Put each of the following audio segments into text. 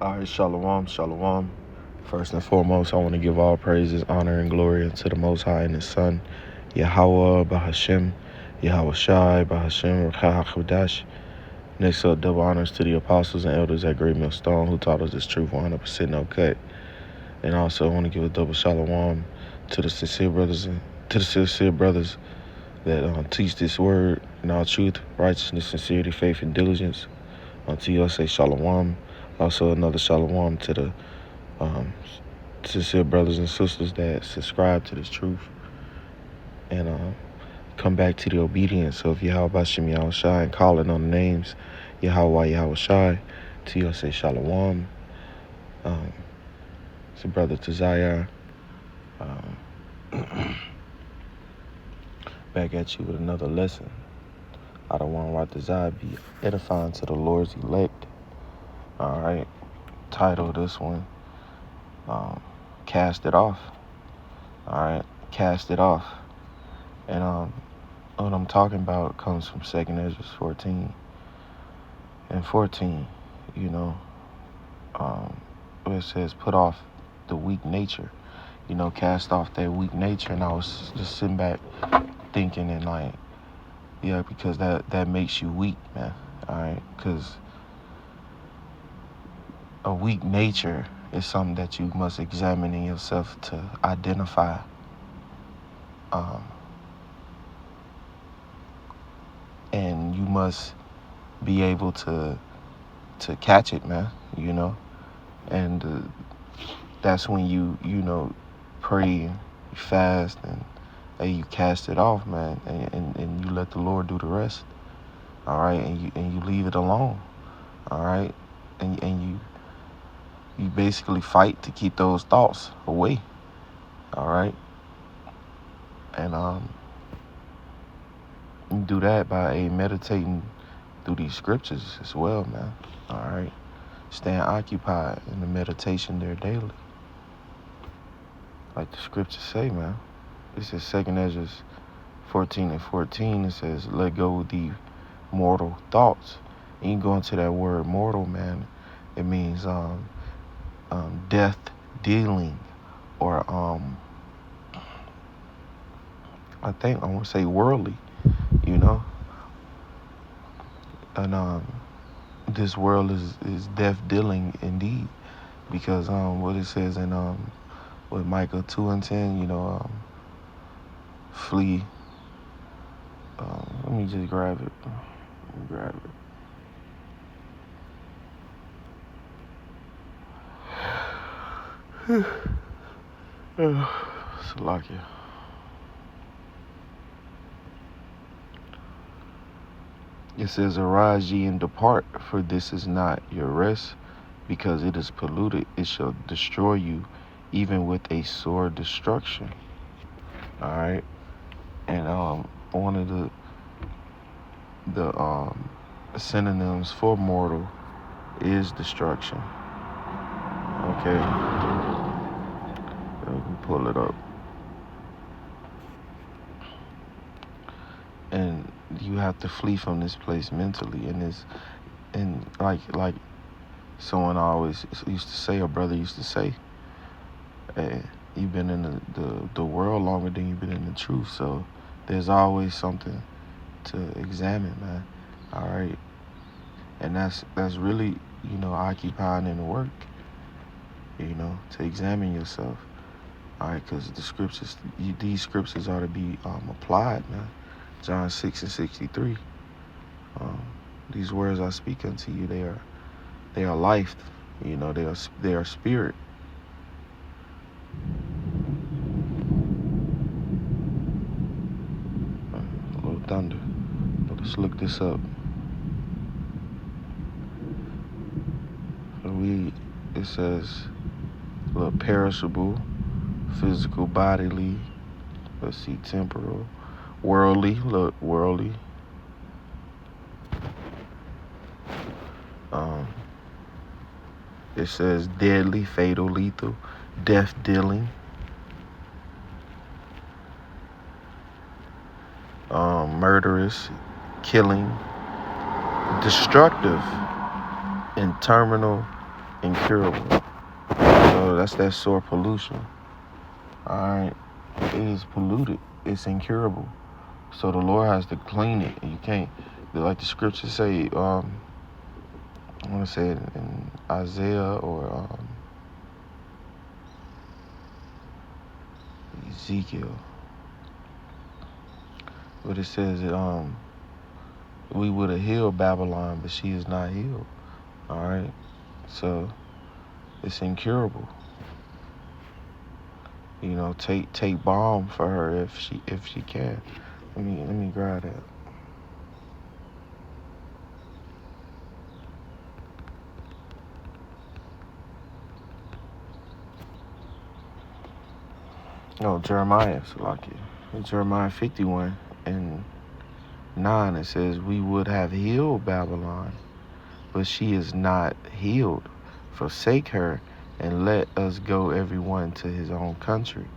All right, shalom, shalom. First and foremost, I want to give all praises, honor, and glory unto the Most High and His Son, Yahweh Bahashem, Yahweh Shai Bahashem, Ruach. Next up, double honors to the apostles and elders at Great Mill Stone who taught us this truth 100% no cut. And also, I want to give a double shalom to the sincere brothers that teach this word in all truth, righteousness, sincerity, faith, and diligence. To you, I say shalom. Also, another shalom to the sincere brothers and sisters that subscribe to this truth and come back to the obedience of Yahweh Bashem Yahweh Shai and calling on the names Yahweh Yahweh Shai. To you, I say shalom. It's a brother Tazayah. Back at you with another lesson. I don't want Tazayah be edifying to the Lord's elect. All right. Title this one, Cast It Off. All right. Cast it off. And what I'm talking about comes from 2nd Ezra 14 and 14, where it says, put off the weak nature, cast off that weak nature. And I was just sitting back thinking and like, yeah, because that makes you weak, man. All right, because a weak nature is something that you must examine in yourself to identify. And you must be able to catch it, man, and that's when you pray and you fast and you cast it off, man, and you let the Lord do the rest. All right, and you leave it alone. All right, and you basically fight to keep those thoughts away. All right, and you do that by meditating through these scriptures as well, man. All right, staying occupied in the meditation there daily, like the scriptures say, man. It says 2nd Ezra 14 and 14. It says, let go of the mortal thoughts. And you go into that word mortal, man. It means death dealing, or I think I want to say worldly, and this world is death dealing indeed, because what it says in with Micah 2 and 10, flee. Let me just grab it. Salakia. It says, arise ye and depart, for this is not your rest, because it is polluted. It shall destroy you, even with a sore destruction. All right. And one of the synonyms for mortal is destruction. Okay. Let me pull it up. And you have to flee from this place mentally, and like someone always used to say, a brother used to say, hey, you've been in the world longer than you've been in the truth, so there's always something to examine, man. All right, and that's really occupying in the work, to examine yourself. All right, because these scriptures are to be applied, man. John 6 and 63. These words I speak unto you, they are life. They are spirit. A little thunder. Let's look this up. It says, look, perishable, physical, bodily. Let's see, temporal, worldly. Look, worldly. It says deadly, fatal, lethal, death dealing. Murderous, killing, destructive, and terminal incurable. So that's that soil pollution. All right, it is polluted. It's incurable. So the Lord has to clean it. You can't, like the scriptures say. I want to say it in Isaiah or Ezekiel, but it says that we would have healed Babylon, but she is not healed. All right, so it's incurable. You know, take balm for her if she can. Let me grab that. No, Jeremiah, so like it. Jeremiah 51 and 9. It says we would have healed Babylon, but she is not healed. Forsake her and let us go everyone to his own country.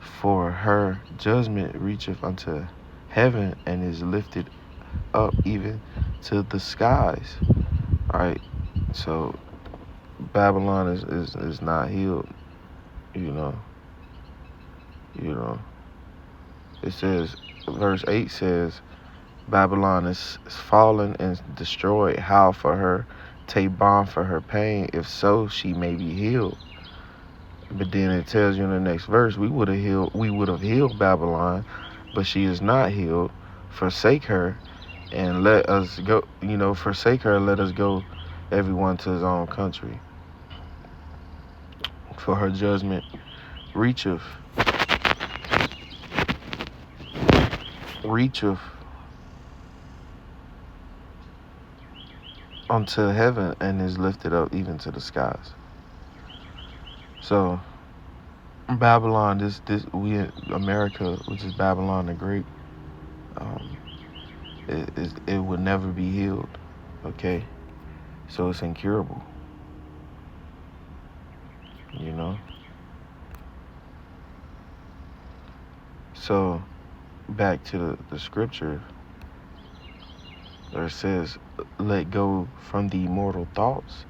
For her judgment reacheth unto heaven and is lifted up even to the skies. All right, so Babylon is not healed. You know, you know. It says, verse 8 says, Babylon is fallen and destroyed. How for her? Take balm for her pain. If so, she may be healed. But then it tells you in the next verse, we would have healed Babylon, but she is not healed. Forsake her and let us go. You know, forsake her and let us go, everyone to his own country. For her judgment reacheth unto heaven and is lifted up even to the skies. So Babylon, we in America, which is Babylon the Great, it would never be healed. Okay, so it's incurable. You know. So back to the scripture, where it says, "Let go from the mortal thoughts,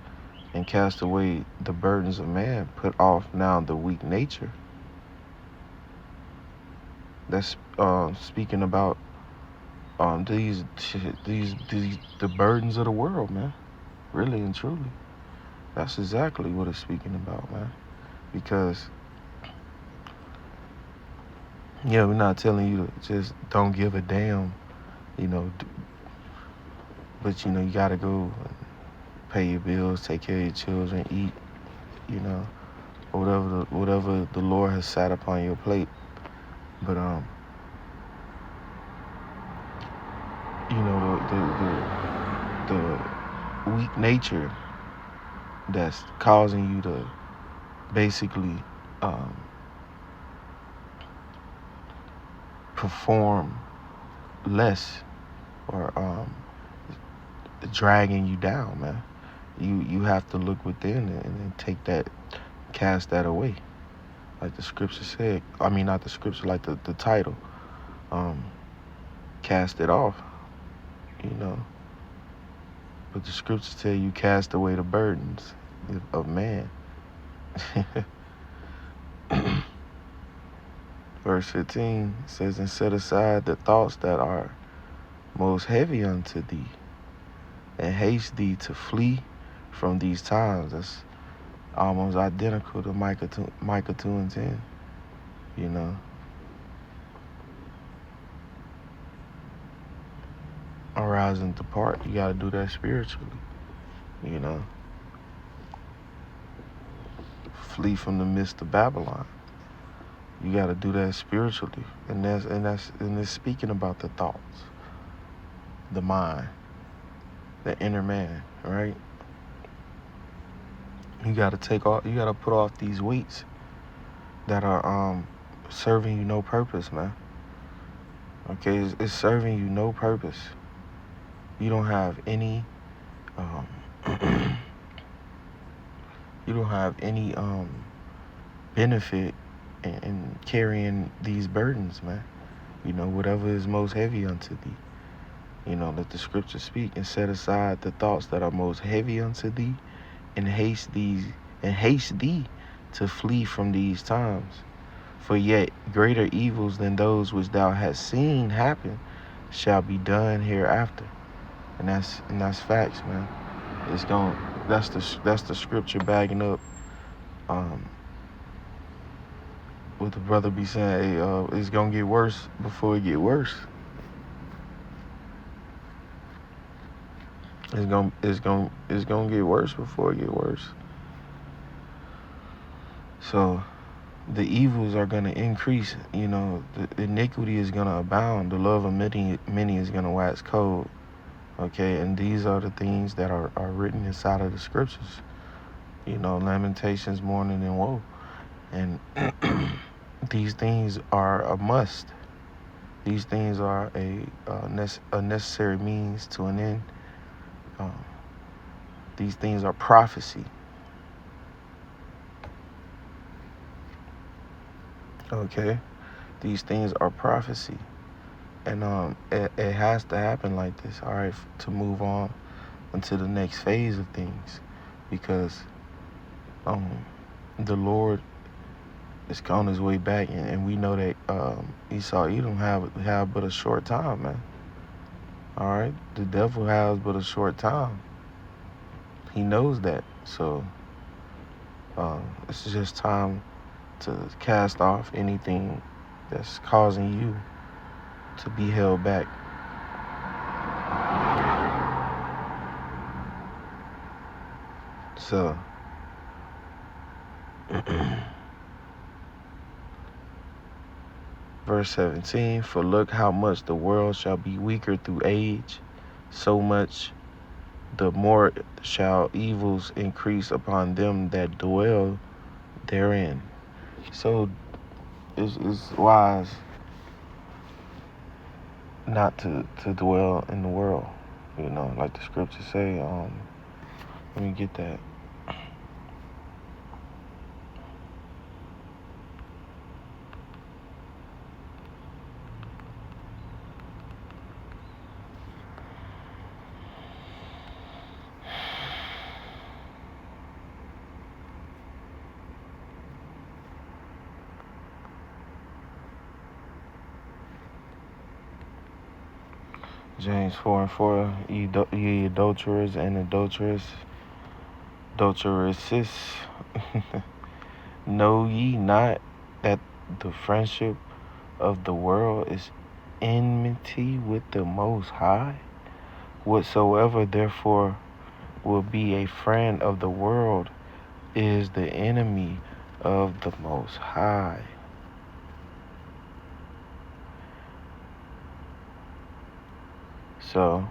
and cast away the burdens of man. Put off now the weak nature." That's speaking about these the burdens of the world, man. Really and truly, that's exactly what it's speaking about, man. Because yeah, we're not telling you to just don't give a damn, you know, but you know you gotta go pay your bills, take care of your children, eat, you know, or whatever the Lord has sat upon your plate. But you know, the weak nature that's causing you to basically perform less, or dragging you down, man. You have to look within and take that, cast that away, like the scripture said. I mean, not the scripture, like the title. Cast it off, you know. But the scriptures tell you cast away the burdens of man. Verse 15 says, "And set aside the thoughts that are most heavy unto thee, and haste thee to flee from these times." That's almost identical to Micah 2 and 10, you know. Arise and depart. You got to do that spiritually, you know. Flee from the midst of Babylon. You got to do that spiritually, and it's speaking about the thoughts, the mind, the inner man, right? You got to you got to put off these weights that are serving you no purpose, man. Okay, it's serving you no purpose. You don't have any you don't have any benefit in carrying these burdens, man. You know, whatever is most heavy unto thee. You know, let the scripture speak, and set aside the thoughts that are most heavy unto thee, and haste thee to flee from these times. For yet greater evils than those which thou hast seen happen shall be done hereafter. And that's facts, man. It's going that's the scripture bagging up um what the brother be saying. Hey, it's gonna get worse before it get worse. It's gonna get worse before it get worse. So the evils are gonna increase. The iniquity is gonna abound. The love of many is gonna wax cold. Okay, and these are the things that are written inside of the scriptures. Lamentations, mourning, and woe. And these things are a must. These things are a necessary means to an end. These things are prophecy. Okay, these things are prophecy, and it has to happen like this. All right, to move on into the next phase of things, because the Lord is on his way back, and we know that Esau, Edom have but a short time, man. All right, the devil has but a short time. He knows that, so it's just time to cast off anything that's causing you to be held back. So verse 17, for look how much the world shall be weaker through age, so much the more shall evils increase upon them that dwell therein. So it's wise not to dwell in the world, like the scriptures say. Let me get that. James 4:4, ye adulterers and adulteresses, know ye not that the friendship of the world is enmity with the Most High? Whatsoever therefore will be a friend of the world is the enemy of the Most High. So,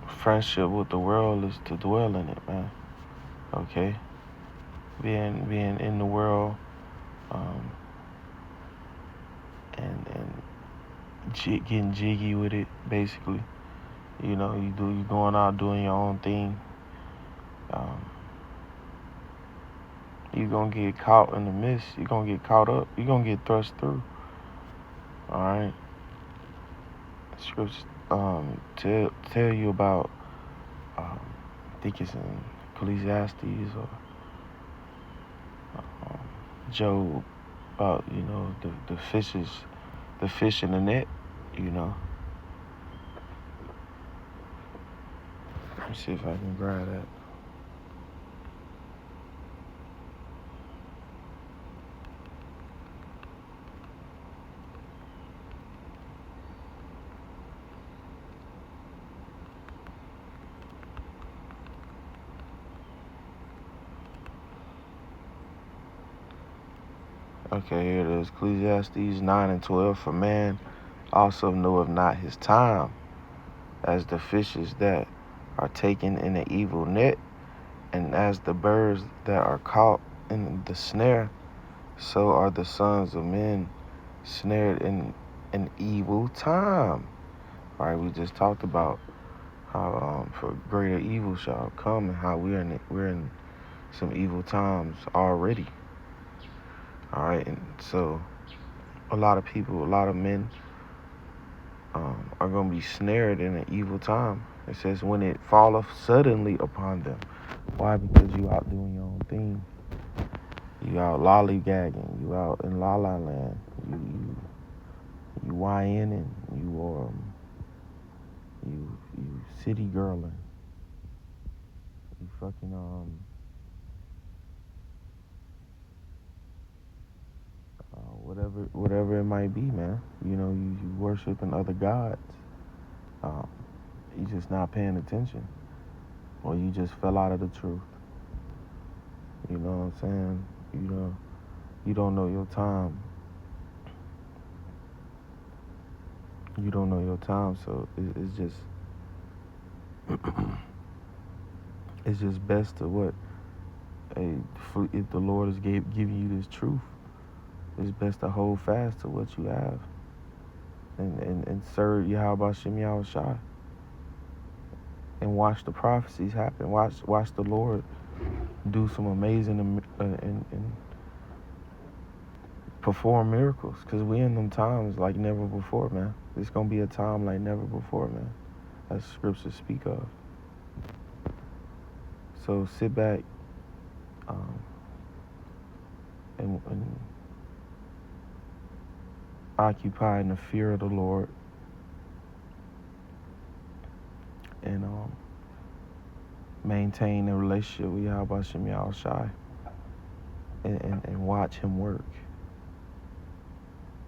friendship with the world is to dwell in it, man. Okay? Being in the world, and getting jiggy with it, basically. You going out doing your own thing. You're gonna get caught in the mist. You're gonna get caught up. You're gonna get thrust through. All right. Scriptures tell you about. I think it's in Ecclesiastes or Job, about the fishes, the fish in the net. Let me see if I can grab that. Okay, here it is. Ecclesiastes 9:12. For man also knoweth not his time, as the fishes that are taken in an evil net, and as the birds that are caught in the snare, so are the sons of men snared in an evil time. All right, we just talked about how for greater evil shall come, and how we're in some evil times already. All right, and so a lot of men are going to be snared in an evil time. It says when it falleth suddenly upon them. Why? Because you out doing your own thing. You out lollygagging. You out in la la land. You YNing. You city girling. You fucking whatever it might be, man. You know, you worshiping other gods. You just not paying attention, or you just fell out of the truth. You know what I'm saying? You don't know your time. You don't know your time, so it's just it's just best to what? If the Lord is giving you this truth, it's best to hold fast to what you have and serve Yahweh Shem Yahushai and watch the prophecies happen. Watch the Lord do some amazing and perform miracles, because we in them times like never before, man. It's gonna be a time like never before, man, as scriptures speak of. So sit back and occupy in the fear of the Lord, and maintain a relationship with Yahweh Shem Yahushai, and watch him work.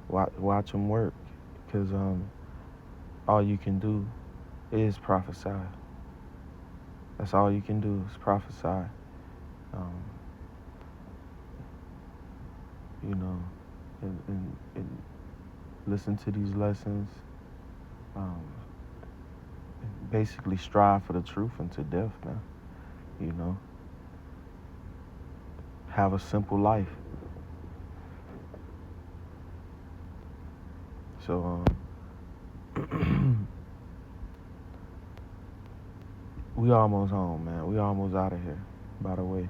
Watch him work, because all you can do is prophesy. That's all you can do is prophesy. You know, and listen to these lessons. Basically strive for the truth unto death, man. You know, have a simple life. So we almost home, man. We almost out of here, by the way.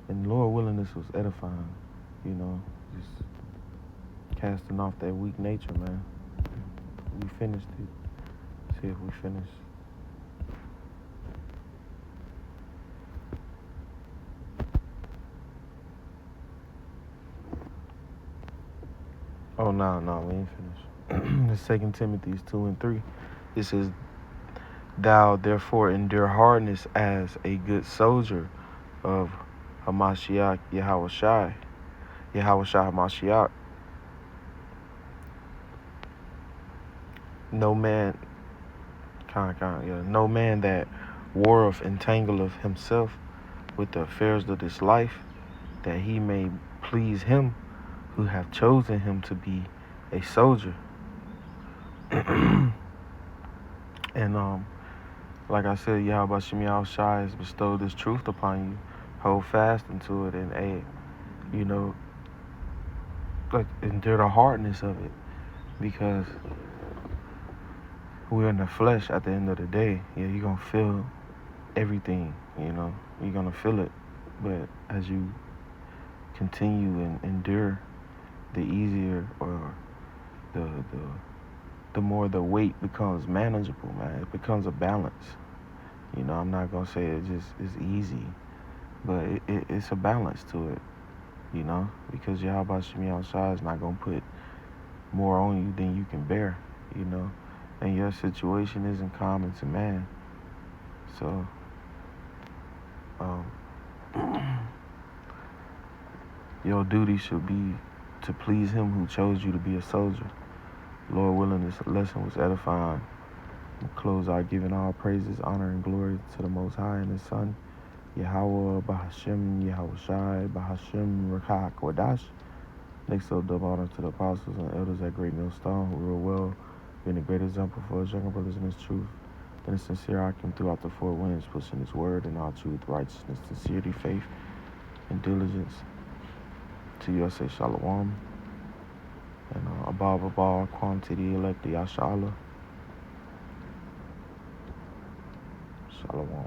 And Lord willing, this was edifying. You know, just casting off that weak nature, man. We finished it. See if we finish. Oh, no, we ain't finished. It's 2 Timothy 2:3. It says, thou therefore endure hardness as a good soldier of Hamashiach Yahushai Hamashiach. No man that warreth entangleth himself with the affairs of this life, that he may please him who hath chosen him to be a soldier. And like I said, Yahweh Shem Yahushai has bestowed this truth upon you. Hold fast into it, and you know, like, endure the hardness of it, because we're in the flesh at the end of the day. Yeah, you're gonna feel everything, you know. You're gonna feel it. But as you continue and endure, the easier, or the more the weight becomes manageable, man. It becomes a balance. You know, I'm not gonna say it just is easy, but it's a balance to it, you know, because Yahweh Shem Yahushai is not gonna put more on you than you can bear, you know, and your situation isn't common to man. So your duty should be to please him who chose you to be a soldier. Lord willing, this lesson was edifying. We'll close out giving all praises, honor, and glory to the Most High and His Son, Yahweh Bahashem Yahushai Bahashem Rakak Wadash. Next up, double honor to the apostles and elders at Great Millstone, who rule well, being a great example for us younger brothers in His truth, and a sincere Akim throughout the four winds, pushing His word in all truth, righteousness, sincerity, faith, and diligence. To you I say Shalom, and Abba, quantity elect, Yashala. Shalom.